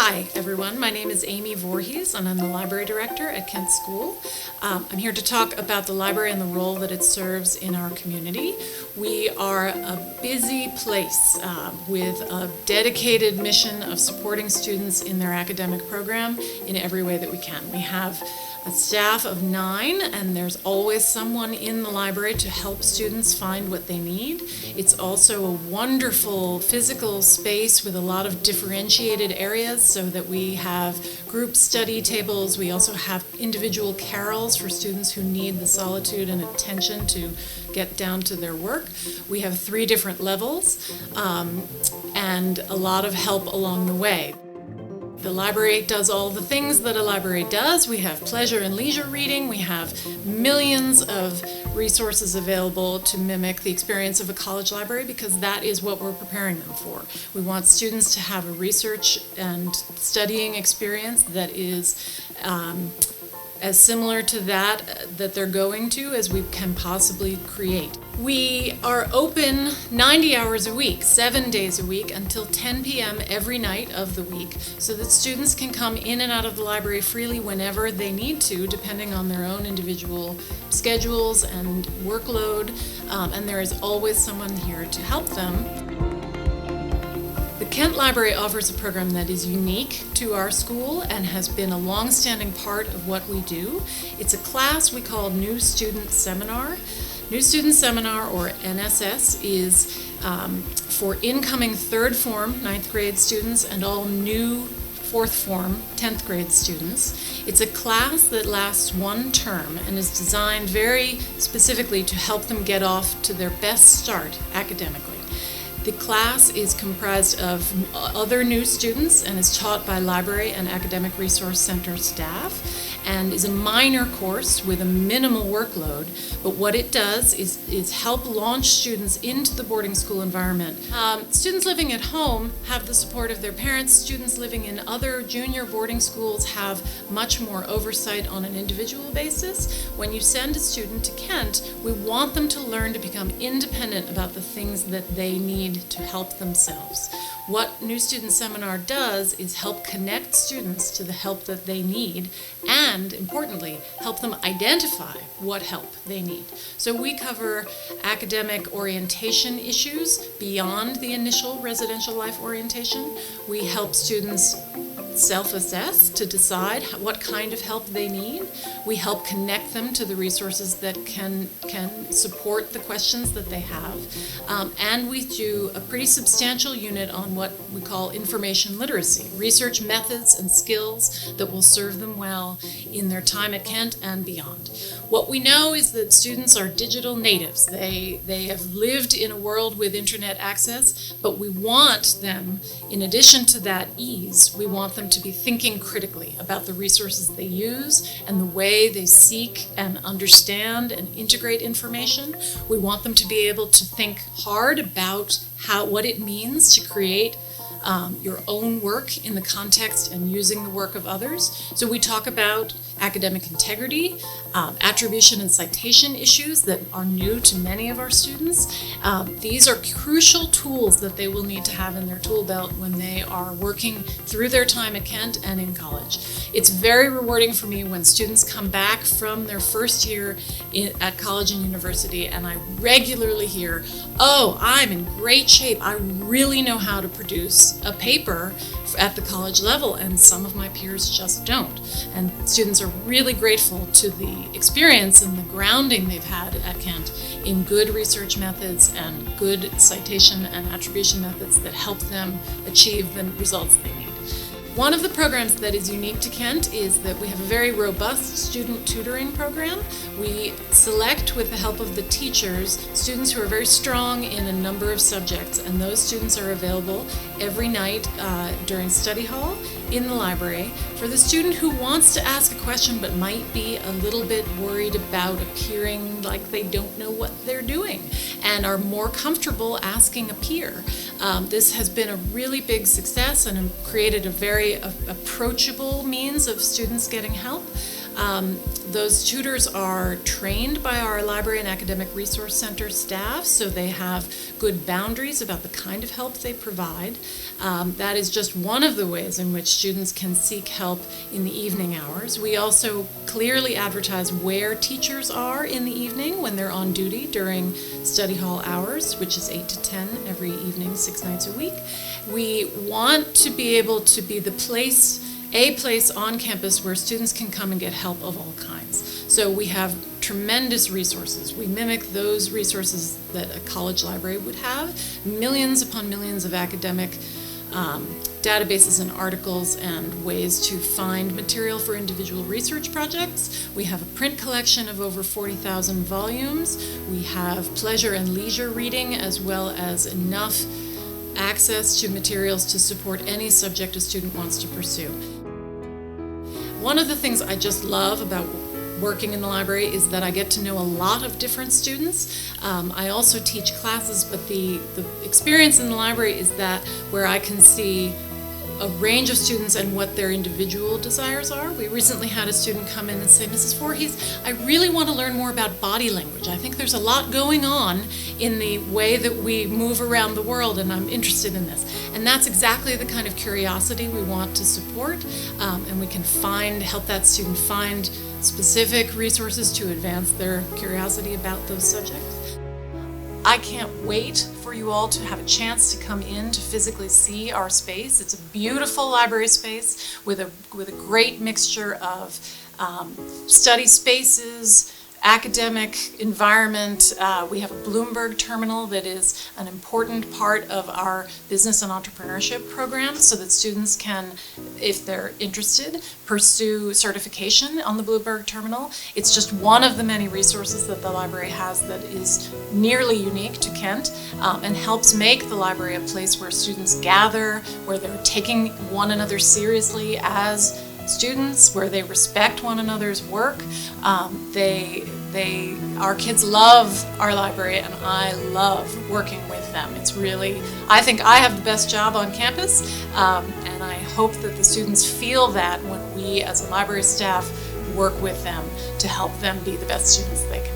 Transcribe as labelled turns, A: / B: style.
A: Hi everyone, my name is Amy Voorhees and I'm the Library Director at Kent School. I'm here to talk about the library and the role that it serves in our community. We are a busy place with a dedicated mission of supporting students in their academic program in every way that we can. We have a staff of 9 and there's always someone in the library to help students find what they need. It's also a wonderful physical space with a lot of differentiated areas so that we have group study tables. We also have individual carrels for students who need the solitude and attention to get down to their work. We have 3 different levels and a lot of help along the way. The library does all the things that a library does. We have pleasure and leisure reading. We have millions of resources available to mimic the experience of a college library because that is what we're preparing them for. We want students to have a research and studying experience that is as similar to that they're going to as we can possibly create. We are open 90 hours a week, 7 days a week, until 10 p.m. every night of the week, so that students can come in and out of the library freely whenever they need to, depending on their own individual schedules and workload, and there is always someone here to help them. The Kent Library offers a program that is unique to our school and has been a long-standing part of what we do. It's a class we call New Student Seminar. New Student Seminar, or NSS, is for incoming 3rd form 9th grade students and all new 4th form 10th grade students. It's a class that lasts 1 term and is designed very specifically to help them get off to their best start academically. The class is comprised of other new students and is taught by Library and Academic Resource Center staff and is a minor course with a minimal workload, but what it does is help launch students into the boarding school environment. Students living at home have the support of their parents. Students living in other junior boarding schools have much more oversight on an individual basis. When you send a student to Kent, we want them to learn to become independent about the things that they need to help themselves. What New Student Seminar does is help connect students to the help that they need and, importantly, help them identify what help they need. So we cover academic orientation issues beyond the initial residential life orientation. We help students self-assess to decide what kind of help they need. We help connect them to the resources that can support the questions that they have. And we do a pretty substantial unit on what we call information literacy, research methods and skills that will serve them well in their time at Kent and beyond. What we know is that students are digital natives. They have lived in a world with internet access, but we want them, in addition to that ease, we want them to be thinking critically about the resources they use and the way they seek and understand and integrate information. We want them to be able to think hard about what it means to create your own work in the context and using the work of others. So we talk about academic integrity, attribution and citation issues that are new to many of our students. These are crucial tools that they will need to have in their tool belt when they are working through their time at Kent and in college. It's very rewarding for me when students come back from their first year at college and university and I regularly hear, "Oh, I'm in great shape. I really know how to produce a paper at the college level," and some of my peers just don't. And students are really grateful to the experience and the grounding they've had at Kent in good research methods and good citation and attribution methods that help them achieve the results they need. One of the programs that is unique to Kent is that we have a very robust student tutoring program. We select, with the help of the teachers, students who are very strong in a number of subjects, and those students are available every night during study hall in the library. For the student who wants to ask a question but might be a little bit worried about appearing like they don't know what they're doing and are more comfortable asking a peer, this has been a really big success and created a very approachable means of students getting help. Those tutors are trained by our Library and Academic Resource Center staff, so they have good boundaries about the kind of help they provide. That is just one of the ways in which students can seek help in the evening hours. We also clearly advertise where teachers are in the evening when they're on duty during study hall hours, which is 8 to 10 every evening, 6 nights a week. We want to be able to be a place on campus where students can come and get help of all kinds. So we have tremendous resources. We mimic those resources that a college library would have. Millions upon millions of academic databases and articles and ways to find material for individual research projects. We have a print collection of over 40,000 volumes. We have pleasure and leisure reading, as well as enough access to materials to support any subject a student wants to pursue. One of the things I just love about working in the library is that I get to know a lot of different students. I also teach classes, but the experience in the library is that where I can see a range of students and what their individual desires are. We recently had a student come in and say, Mrs. Voorhees, I really want to learn more about body language. I think there's a lot going on in the way that we move around the world, and I'm interested in this. And that's exactly the kind of curiosity we want to support, and we can help that student find specific resources to advance their curiosity about those subjects. I can't wait for you all to have a chance to come in to physically see our space. It's a beautiful library space with a great mixture of study spaces, academic environment. We have a Bloomberg terminal that is an important part of our business and entrepreneurship program so that students can, if they're interested, pursue certification on the Bloomberg terminal. It's just one of the many resources that the library has that is nearly unique to Kent and helps make the library a place where students gather, where they're taking one another seriously as students, where they respect one another's work. Our kids love our library, and I love working with them. It's really, I think I have the best job on campus, and I hope that the students feel that when we as a library staff work with them to help them be the best students they can.